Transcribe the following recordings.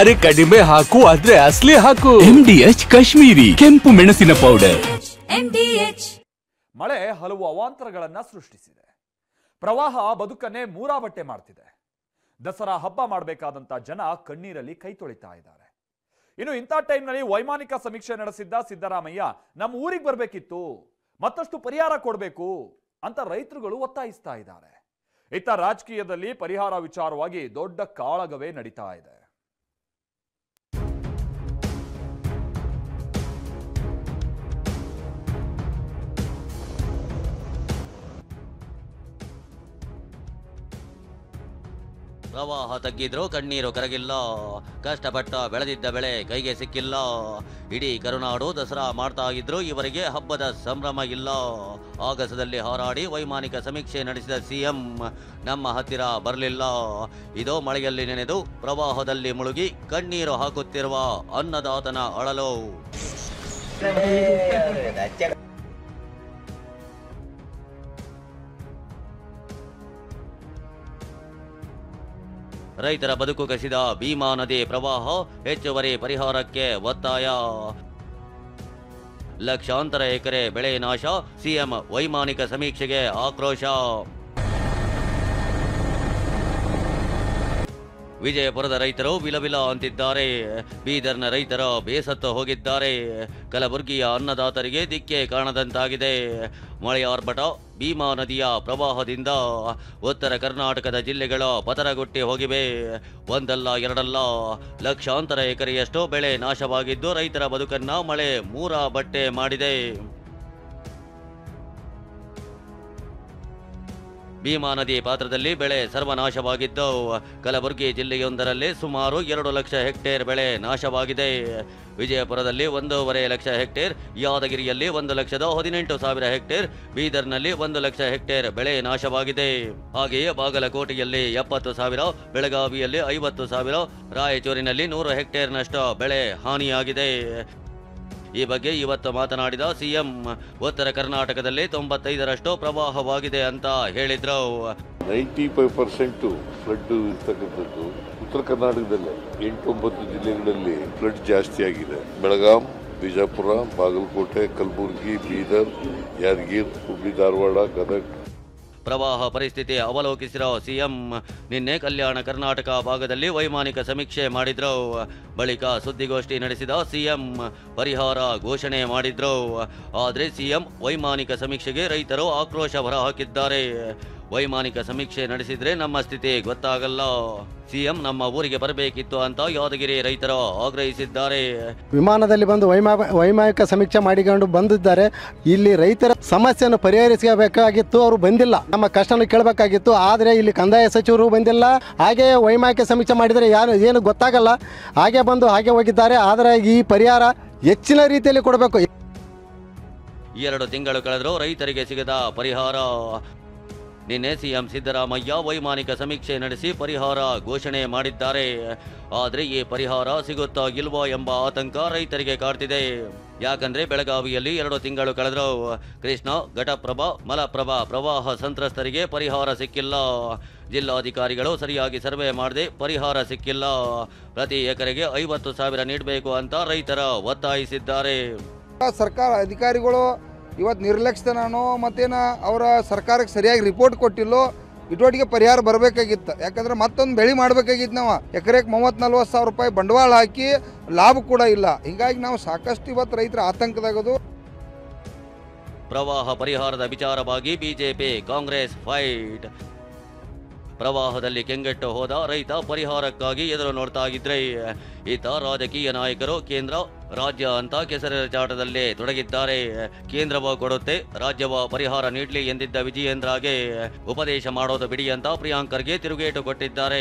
ಅರೆ ಕಡಿಮೆ ಹಾಕು ಆದ್ರೆ ಅಸಲಿ ಹಾಕು. MDH ಕಾಶ್ಮೀರಿ ಕೆಂಪು ಮೆಣಸಿನ ಪೌಡರ್. MDH. ಮಳೆ ಹಲವು ಅವಾಂತರಗಳನ್ನ ಸೃಷ್ಟಿಸಿದೆ. ಪ್ರವಾಹ ಬದುಕನ್ನೇ ಮೂರಾಬಟ್ಟೆ ಮಾಡ್ತಿದೆ. ದಸರಾ ಹಬ್ಬ ಮಾಡಬೇಕಾದಂತ ಜನ ಕಣ್ಣೀರಲ್ಲಿ ಕೈ ತೊಳಿತಾ ಇದ್ದಾರೆ. ಇನ್ನು ಇಂಥ ಟೈಮ್ನಲ್ಲಿ ವೈಮಾನಿಕ ಸಮೀಕ್ಷೆ ನಡೆಸಿದ್ದ ಸಿದ್ದರಾಮಯ್ಯ ನಮ್ಮ ಊರಿಗೆ ಬರಬೇಕಿತ್ತು, ಮತ್ತಷ್ಟು ಪರಿಹಾರ ಕೊಡಬೇಕು ಅಂತ ರೈತರುಗಳು ಒತ್ತಾಯಿಸ್ತಾ ಇದ್ದಾರೆ. ಇತ್ತ ರಾಜಕೀಯದಲ್ಲಿ ಪರಿಹಾರ ವಿಚಾರವಾಗಿ ದೊಡ್ಡ ಕಾಳಗವೇ ನಡೀತಾ ಇದೆ. ಪ್ರವಾಹ ತಗ್ಗಿದ್ರೂ ಕಣ್ಣೀರು ಕರಗಿಲ್ಲ, ಕಷ್ಟಪಟ್ಟ ಬೆಳೆದಿದ್ದ ಬೆಳೆ ಕೈಗೆ ಸಿಕ್ಕಿಲ್ಲ. ಇಡೀ ಕರುನಾಡು ದಸರಾ ಮಾಡ್ತಾ ಇದ್ರು ಇವರಿಗೆ ಹಬ್ಬದ ಸಂಭ್ರಮ ಇಲ್ಲ. ಆಗಸದಲ್ಲಿ ಹಾರಾಡಿ ವೈಮಾನಿಕ ಸಮೀಕ್ಷೆ ನಡೆಸಿದ ಸಿಎಂ ನಮ್ಮ ಹತ್ತಿರ ಬರಲಿಲ್ಲ. ಇದೋ ಮಳೆಯಲ್ಲಿ ನೆನೆದು ಪ್ರವಾಹದಲ್ಲಿ ಮುಳುಗಿ ಕಣ್ಣೀರು ಹಾಕುತ್ತಿರುವ ಅನ್ನದಾತನ ಅಳಲು. ರೈತರ ಬದುಕು ಕಸಿದ ಭೀಮಾ ನದಿ ಪ್ರವಾಹ, ಹೆಚ್ಚುವರಿ ಪರಿಹಾರಕ್ಕೆ ಒತ್ತಾಯ. ಲಕ್ಷಾಂತರ ಎಕರೆ ಬೆಳೆ ನಾಶ, ಸಿಎಂ ವೈಮಾನಿಕ ಸಮೀಕ್ಷೆಗೆ ಆಕ್ರೋಶ. ವಿಜಯಪುರದ ರೈತರು ವಿಲವಿಲ ಅಂತಿದ್ದಾರೆ. ಬೀದರ್ನ ರೈತರ ಬೇಸತ್ತು ಹೋಗಿದ್ದಾರೆ. ಕಲಬುರಗಿಯ ಅನ್ನದಾತರಿಗೆ ದಿಕ್ಕೆ ಕಾಣದಂತಾಗಿದೆ. ಮಳೆಯ ಆರ್ಭಟ, ಭೀಮಾ ನದಿಯ ಪ್ರವಾಹದಿಂದ ಉತ್ತರ ಕರ್ನಾಟಕದ ಜಿಲ್ಲೆಗಳ ಪತರಗುಟ್ಟಿ ಹೋಗಿವೆ. ಒಂದಲ್ಲ ಎರಡಲ್ಲ, ಲಕ್ಷಾಂತರ ಎಕರೆಯಷ್ಟು ಬೆಳೆ ನಾಶವಾಗಿದ್ದು ರೈತರ ಬದುಕನ್ನ ಮಳೆ ಮೂರಾ ಬಟ್ಟೆ ಮಾಡಿದೆ. ಭೀಮಾ ನದಿ ಪಾತ್ರದಲ್ಲಿ ಬೆಳೆ ಸರ್ವನಾಶವಾಗಿದ್ದು ಕಲಬುರಗಿ ಜಿಲ್ಲೆಯೊಂದರಲ್ಲಿ ಸುಮಾರು 2 ಲಕ್ಷ ಹೆಕ್ಟೇರ್ ಬೆಳೆ ನಾಶವಾಗಿದೆ. ವಿಜಯಪುರದಲ್ಲಿ 1.5 ಲಕ್ಷ ಹೆಕ್ಟೇರ್, ಯಾದಗಿರಿಯಲ್ಲಿ 1,18,000 ಹೆಕ್ಟೇರ್, ಬೀದರ್ನಲ್ಲಿ 1 ಲಕ್ಷ ಹೆಕ್ಟೇರ್ ಬೆಳೆ ನಾಶವಾಗಿದೆ. ಹಾಗೆಯೇ ಬಾಗಲಕೋಟೆಯಲ್ಲಿ 70,000, ಬೆಳಗಾವಿಯಲ್ಲಿ 50,000, ರಾಯಚೂರಿನಲ್ಲಿ 100 ಹೆಕ್ಟೇರ್ನಷ್ಟು ಬೆಳೆ ಹಾನಿಯಾಗಿದೆ. ಈ ಬಗ್ಗೆ ಇವತ್ತು ಮಾತನಾಡಿದ ಸಿಎಂ, ಉತ್ತರ ಕರ್ನಾಟಕದಲ್ಲಿ 95% ಪ್ರವಾಹವಾಗಿದೆ ಅಂತ ಹೇಳಿದ್ರು. 95% ಫ್ಲಡ್ ಇರ್ತಕ್ಕಂಥದ್ದು ಉತ್ತರ ಕರ್ನಾಟಕದಲ್ಲೇ 8-9 ಜಿಲ್ಲೆಗಳಲ್ಲಿ ಫ್ಲಡ್ ಜಾಸ್ತಿ ಆಗಿದೆ. ಬೆಳಗಾಂ, ಬಿಜಾಪುರ, ಬಾಗಲಕೋಟೆ, ಕಲಬುರಗಿ, ಬೀದರ್, ಯಾದಗಿರಿ, ಹುಬ್ಳಿ, ಧಾರವಾಡ, ಗದಗ. ಪ್ರವಾಹ ಪರಿಸ್ಥಿತಿ ಅವಲೋಕಿಸಿರೋ ಸಿಎಂ ನಿನ್ನೆ ಕಲ್ಯಾಣ ಕರ್ನಾಟಕ ಭಾಗದಲ್ಲಿ ವೈಮಾನಿಕ ಸಮೀಕ್ಷೆ ಮಾಡಿದ್ರು. ಬಳಿಕ ಸುದ್ದಿಗೋಷ್ಠಿ ನಡೆಸಿದ ಸಿಎಂ ಪರಿಹಾರ ಘೋಷಣೆ ಮಾಡಿದ್ರು. ಆದರೆ ಸಿಎಂ ವೈಮಾನಿಕ ಸಮೀಕ್ಷೆಗೆ ರೈತರು ಆಕ್ರೋಶ ಹೊರಹಾಕಿದ್ದಾರೆ. ವೈಮಾನಿಕ ಸಮೀಕ್ಷೆ ನಡೆಸಿದ್ರೆ ನಮ್ಮ ಸ್ಥಿತಿ ಗೊತ್ತಾಗಲ್ಲ, ಸಿಎಂ ನಮ್ಮ ಊರಿಗೆ ಬರಬೇಕಿತ್ತು ಅಂತ ಯಾದಗಿರಿ ರೈತರು ಆಗ್ರಹಿಸಿದ್ದಾರೆ. ವಿಮಾನದಲ್ಲಿ ಬಂದು ವೈಮಾನಿಕ ಸಮೀಕ್ಷೆ ಮಾಡಿಕೊಂಡು ಬಂದಿದ್ದಾರೆ. ಇಲ್ಲಿ ರೈತರ ಸಮಸ್ಯೆಯನ್ನು ಪರಿಹರಿಸಬೇಕಾಗಿತ್ತು, ಅವರು ಬಂದಿಲ್ಲ. ನಮ್ಮ ಕಷ್ಟವನ್ನು ಕೇಳಬೇಕಾಗಿತ್ತು, ಆದರೆ ಇಲ್ಲಿ ಕಂದಾಯ ಸಚಿವರು ಬಂದಿಲ್ಲ. ಹಾಗೆ ವೈಮಾನಿಕ ಸಮೀಕ್ಷೆ ಮಾಡಿದರೆ ಏನು ಗೊತ್ತಾಗಲ್ಲ, ಹಾಗೆ ಬಂದು ಹಾಗೆ ಹೋಗಿದ್ದಾರೆ. ಆದರೆ ಈ ಪರಿಹಾರ ಹೆಚ್ಚಿನ ರೀತಿಯಲ್ಲಿ ಕೊಡಬೇಕು. 2 ತಿಂಗಳು ಕಳೆದರೂ ರೈತರಿಗೆ ಸಿಗದ ಪರಿಹಾರ. ನಿನ್ನೆ ಸಿಎಂ ಸಿದ್ದರಾಮಯ್ಯ ವೈಮಾನಿಕ ಸಮೀಕ್ಷೆ ನಡೆಸಿ ಪರಿಹಾರ ಘೋಷಣೆ ಮಾಡಿದ್ದಾರೆ. ಆದರೆ ಈ ಪರಿಹಾರ ಸಿಗುತ್ತಾ ಇಲ್ವೋ ಎಂಬ ಆತಂಕ ರೈತರಿಗೆ ಕಾಡ್ತಿದೆ. ಯಾಕಂದ್ರೆ ಬೆಳಗಾವಿಯಲ್ಲಿ 2 ತಿಂಗಳು ಕಳೆದರೂ ಕೃಷ್ಣಾ, ಘಟಪ್ರಭಾ, ಮಲಪ್ರಭಾ ಪ್ರವಾಹ ಸಂತ್ರಸ್ತರಿಗೆ ಪರಿಹಾರ ಸಿಕ್ಕಿಲ್ಲ. ಜಿಲ್ಲಾಧಿಕಾರಿಗಳು ಸರಿಯಾಗಿ ಸರ್ವೆ ಮಾಡದೆ ಪರಿಹಾರ ಸಿಕ್ಕಿಲ್ಲ. ಪ್ರತಿ ಎಕರೆಗೆ 50,000 ನೀಡಬೇಕು ಅಂತ ರೈತರ ಒತ್ತಾಯಿಸಿದ್ದಾರೆ. ಸರ್ಕಾರ ಅಧಿಕಾರಿಗಳು ಇವತ್ತು ನಿರ್ಲಕ್ಷ್ಯತನೋ ಮತ್ತೇನ ಅವರ ಸರ್ಕಾರಕ್ಕೆ ಸರಿಯಾಗಿ ರಿಪೋರ್ಟ್ ಕೊಟ್ಟಿಲ್ಲೋ, ಇಟೋಟಿಗೆ ಪರಿಹಾರ ಬರಬೇಕಾಗಿತ್ತು. ಯಾಕಂದ್ರೆ ಮತ್ತೊಂದು ಬೆಳೆ ಮಾಡಬೇಕಾಗಿತ್ತು. ನಾವು ಎಕರೆಗೆ 30-40 ಸಾವಿರ ರೂಪಾಯಿ ಬಂಡವಾಳ ಹಾಕಿ ಲಾಭ ಕೂಡ ಇಲ್ಲ. ಹೀಗಾಗಿ ನಾವು ಸಾಕಷ್ಟು ಇವತ್ತು ರೈತರ ಆತಂಕದಾಗದು. ಪ್ರವಾಹ ಪರಿಹಾರದ ವಿಚಾರವಾಗಿ ಬಿಜೆಪಿ ಕಾಂಗ್ರೆಸ್ ಫೈಟ್. ಪ್ರವಾಹದಲ್ಲಿ ಕೆಂಗೆಟ್ಟು ಹೋದ ರೈತ ಪರಿಹಾರಕ್ಕಾಗಿ ಎದುರು ನೋಡ್ತಾ ಇದ್ರೆ ಈತ ರಾಜಕೀಯ ನಾಯಕರು ಕೇಂದ್ರ ರಾಜ್ಯ ಅಂತ ಕೆಸರೆರಚಾಟದಲ್ಲಿ ತೊಡಗಿದ್ದಾರೆ. ಕೇಂದ್ರವ ಕೊಡುತ್ತೆ, ರಾಜ್ಯವ ಪರಿಹಾರ ನೀಡಲಿ ಎಂದಿದ್ದ ವಿಜಯೇಂದ್ರಗೆ ಉಪದೇಶ ಮಾಡೋದು ಬಿಡಿ ಅಂತ ಪ್ರಿಯಾಂಕರ್ಗೆ ತಿರುಗೇಟು ಕೊಟ್ಟಿದ್ದಾರೆ.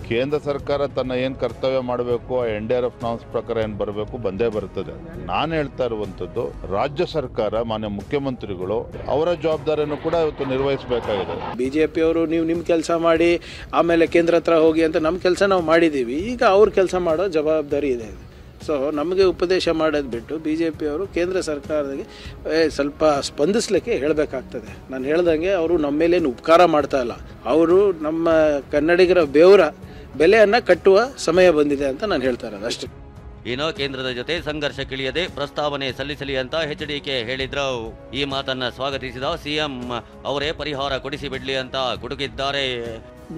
ಕೇಂದ್ರ ಸರ್ಕಾರ ತನ್ನ ಏನು ಕರ್ತವ್ಯ ಮಾಡಬೇಕು, NDRF ನಾಮ್ಸ್ ಪ್ರಕಾರ ಏನು ಬರಬೇಕು ಬಂದೇ ಬರ್ತದೆ. ನಾನು ಹೇಳ್ತಾ ಇರುವಂಥದ್ದು, ರಾಜ್ಯ ಸರ್ಕಾರ ಮಾನ್ಯ ಮುಖ್ಯಮಂತ್ರಿಗಳು ಅವರ ಜವಾಬ್ದಾರಿಯನ್ನು ಕೂಡ ಇವತ್ತು ನಿರ್ವಹಿಸಬೇಕಾಗಿದೆ. ಬಿಜೆಪಿಯವರು ನೀವು ನಿಮ್ಮ ಕೆಲಸ ಮಾಡಿ ಆಮೇಲೆ ಕೇಂದ್ರ ಹತ್ರ ಹೋಗಿ ಅಂತ ನಮ್ಮ ಕೆಲಸ ನಾವು ಮಾಡಿದ್ದೀವಿ. ಈಗ ಅವ್ರ ಕೆಲಸ ಮಾಡೋ ಜವಾಬ್ದಾರಿ ಇದೆ. ಸೊ ನಮಗೆ ಉಪದೇಶ ಮಾಡೋದು ಬಿಟ್ಟು ಬಿಜೆಪಿಯವರು ಕೇಂದ್ರ ಸರ್ಕಾರಕ್ಕೆ ಸ್ವಲ್ಪ ಸ್ಪಂದಿಸಲಿಕ್ಕೆ ಹೇಳಬೇಕಾಗ್ತದೆ. ನಾನು ಹೇಳ್ದಂಗೆ ಅವರು ನಮ್ಮ ಮೇಲೇನು ಉಪಕಾರ ಮಾಡ್ತಾ ಇಲ್ಲ, ಅವರು ನಮ್ಮ ಕನ್ನಡಿಗರ ಬೆವರ ಬೆಲೆಯನ್ನು ಕಟ್ಟುವ ಸಮಯ ಬಂದಿದೆ ಅಂತ ನಾನು ಹೇಳ್ತಾ ಇರೋದು ಅಷ್ಟೇ. ಇನ್ನು ಕೇಂದ್ರದ ಜೊತೆ ಸಂಘರ್ಷಕ್ಕಿಳಿಯದೆ ಪ್ರಸ್ತಾವನೆ ಸಲ್ಲಿಸಲಿ ಅಂತ ಎಚ್ಡಿಕೆ ಹೇಳಿದ್ರು. ಈ ಮಾತನ್ನ ಸ್ವಾಗತಿಸಿದ ಸಿಎಂ ಅವರೇ ಪರಿಹಾರ ಕೊಡಿಸಿಬಿಡ್ಲಿ ಅಂತ ಗುಡುಗಿದ್ದಾರೆ.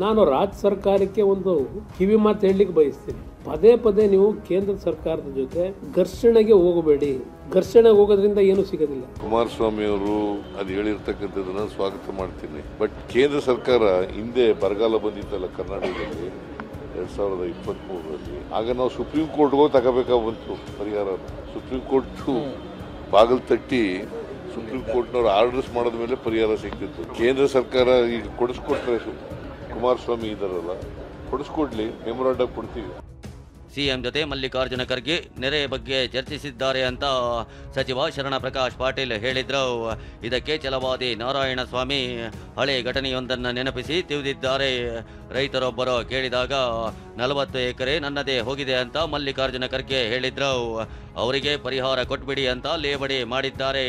ನಾನು ರಾಜ್ಯ ಸರ್ಕಾರಕ್ಕೆ ಒಂದು ಕಿವಿ ಮಾತು ಹೇಳಲಿಕ್ಕೆ ಬಯಸ್ತೀನಿ. ಪದೇ ಪದೇ ನೀವು ಕೇಂದ್ರ ಸರ್ಕಾರದ ಜೊತೆ ಘರ್ಷಣೆಗೆ ಹೋಗಬೇಡಿ. ಘರ್ಷಣೆಗೆ ಹೋಗೋದ್ರಿಂದ ಏನು ಸಿಗೋದಿಲ್ಲ. ಕುಮಾರಸ್ವಾಮಿ ಅವರು ಅದು ಹೇಳಿರ್ತಕ್ಕಂಥದ್ದನ್ನ ಸ್ವಾಗತ ಮಾಡ್ತೀನಿ. ಬಟ್ ಕೇಂದ್ರ ಸರ್ಕಾರ ಹಿಂದೆ ಬರಗಾಲ ಬಂದಿತ್ತಲ್ಲ ಕರ್ನಾಟಕದಲ್ಲಿ 2023ರಲ್ಲಿ, ಆಗ ನಾವು ಸುಪ್ರೀಂ ಕೋರ್ಟ್ಗೆ ಹೋಗಿ ತಗೋಬೇಕಾಗಿ ಬಂತು ಪರಿಹಾರ. ಸುಪ್ರೀಂ ಕೋರ್ಟ್ ಬಾಗಿಲು ತಟ್ಟಿ ಸುಪ್ರೀಂ ಕೋರ್ಟ್ನವ್ರು ಆರ್ಡರ್ಸ್ ಮಾಡಿದ ಮೇಲೆ ಪರಿಹಾರ ಸಿಗ್ತಿತ್ತು. ಕೇಂದ್ರ ಸರ್ಕಾರ ಈಗ ಕೊಡಿಸ್ಕೊಟ್ರೆ, ಕುಮಾರಸ್ವಾಮಿ ಇದಾರಲ್ಲ, ಕೊಡಿಸ್ಕೊಡ್ಲಿ, ಮೆಮೊರಾಂಡಮ್ ಕೊಡ್ತೀವಿ. ಸಿಎಂ ಜೊತೆ ಮಲ್ಲಿಕಾರ್ಜುನ ಖರ್ಗೆ ನೆರೆ ಬಗ್ಗೆ ಚರ್ಚಿಸಿದ್ದಾರೆ ಅಂತ ಸಚಿವ ಶರಣ ಪ್ರಕಾಶ್ ಪಾಟೀಲ್ ಹೇಳಿದ್ರು. ಇದಕ್ಕೆ ಛಲವಾದಿ ನಾರಾಯಣಸ್ವಾಮಿ ಹಳೆ ಘಟನೆಯೊಂದನ್ನು ನೆನಪಿಸಿ ತಿಳಿದಿದ್ದಾರೆ. ರೈತರೊಬ್ಬರು ಕೇಳಿದಾಗ 40 ಎಕರೆ ನನ್ನದೇ ಹೋಗಿದೆ ಅಂತ ಮಲ್ಲಿಕಾರ್ಜುನ ಖರ್ಗೆ ಹೇಳಿದ್ರು. ಅವರಿಗೆ ಪರಿಹಾರ ಕೊಟ್ಬಿಡಿ ಅಂತ ಲೇವಡಿ ಮಾಡಿದ್ದಾರೆ.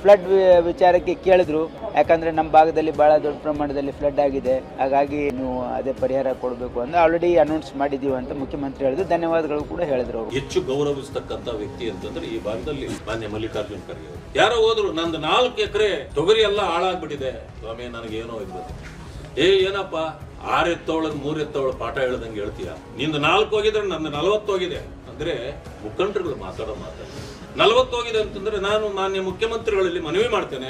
ಫ್ಲಡ್ ವಿಚಾರಕ್ಕೆ ಕೇಳಿದ್ರು, ಯಾಕಂದ್ರೆ ನಮ್ಮ ಭಾಗದಲ್ಲಿ ಬಹಳ ದೊಡ್ಡ ಪ್ರಮಾಣದಲ್ಲಿ ಫ್ಲಡ್ ಆಗಿದೆ, ಹಾಗಾಗಿ ನೀವು ಅದೇ ಪರಿಹಾರ ಕೊಡಬೇಕು ಅಂತ ಆಲ್ರೆಡಿ ಅನೌನ್ಸ್ ಮಾಡಿದೀವಿ ಅಂತ ಮುಖ್ಯಮಂತ್ರಿ ಹೇಳಿದ್ರು. ಧನ್ಯವಾದಗಳು ಕೂಡ ಹೇಳಿದ್ರು. ಅವರು ಹೆಚ್ಚು ಗೌರವಿಸ್ತಕ್ಕಂತ ವ್ಯಕ್ತಿ ಅಂತಂದ್ರೆ ಈ ಭಾಗದಲ್ಲಿ ಮಾನ್ಯ ಮಲ್ಲಿಕಾರ್ಜುನ ಖರ್ಗೆ. ಯಾರೋ ಹೋದ್ರು, ನಂದು 4 ಎಕರೆ ತೊಗರಿ ಎಲ್ಲ ಹಾಳಾಗ್ಬಿಟ್ಟಿದೆ ಸ್ವಾಮಿ, ನನಗೇನೋ ಇರ್ಬೋದು. ಏನಪ್ಪ 6 ಎತ್ತವಳಗ್ 3 ಎತ್ತವಳ ಪಾಠ ಹೇಳ್ದಂಗೆ ಹೇಳ್ತೀಯ, ನಿಂದು 4 ಹೋಗಿದ್ರೆ ನಂದು 40 ಹೋಗಿದೆ ಅಂದ್ರೆ ಮುಖಂಡರುಗಳು ಮಾತಾಡೋ 40 ಹೋಗಿದೆ ಅಂತಂದ್ರೆ ನಾನು ಮಾನ್ಯ ಮುಖ್ಯಮಂತ್ರಿಗಳಲ್ಲಿ ಮನವಿ ಮಾಡ್ತೇನೆ,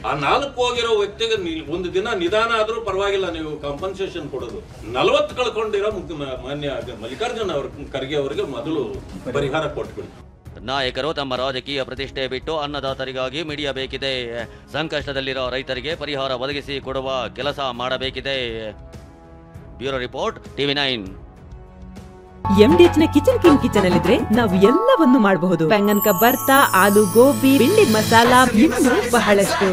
ಆ 4 ಹೋಗಿರೋ ವ್ಯಕ್ತಿಗೆ ಒಂದು ದಿನ ನಿಧಾನ ಆದ್ರೂ ಪರವಾಗಿಲ್ಲ, ನೀವು ಕಾಂಪನ್ಸೇಷನ್ ಕೊಡೋದು. 40 ಕಳ್ಕೊಂಡಿರೋ ಮಾನ್ಯ ಮಲ್ಲಿಕಾರ್ಜುನ ಖರ್ಗೆ ಅವರಿಗೆ ಮೊದಲು ಪರಿಹಾರ ಕೊಟ್ಬಿಡಿ. ನಾಯಕರು ತಮ್ಮ ರಾಜಕೀಯ ಪ್ರತಿಷ್ಠೆ ಬಿಟ್ಟು ಅನ್ನದಾತರಿಗಾಗಿ ಮಿಡಿಯಬೇಕಿದೆ. ಸಂಕಷ್ಟದಲ್ಲಿರೋ ರೈತರಿಗೆ ಪರಿಹಾರ ಒದಗಿಸಿ ಕೊಡುವ ಕೆಲಸ ಮಾಡಬೇಕಿದೆ. Bureau report, TV9. MDH ನ ಕಿಚನ್ ಅಲ್ಲಿದ್ರೆ ನಾವು ಎಲ್ಲವನ್ನು ಮಾಡಬಹುದು. ಬೆಂಗನ್ಕ ಬರ್ತಾ, ಆಲೂ ಗೋಬಿ, ಭಿಂಡಿ ಮಸಾಲಾ, ಇನ್ನೂ ಬಹಳಷ್ಟು.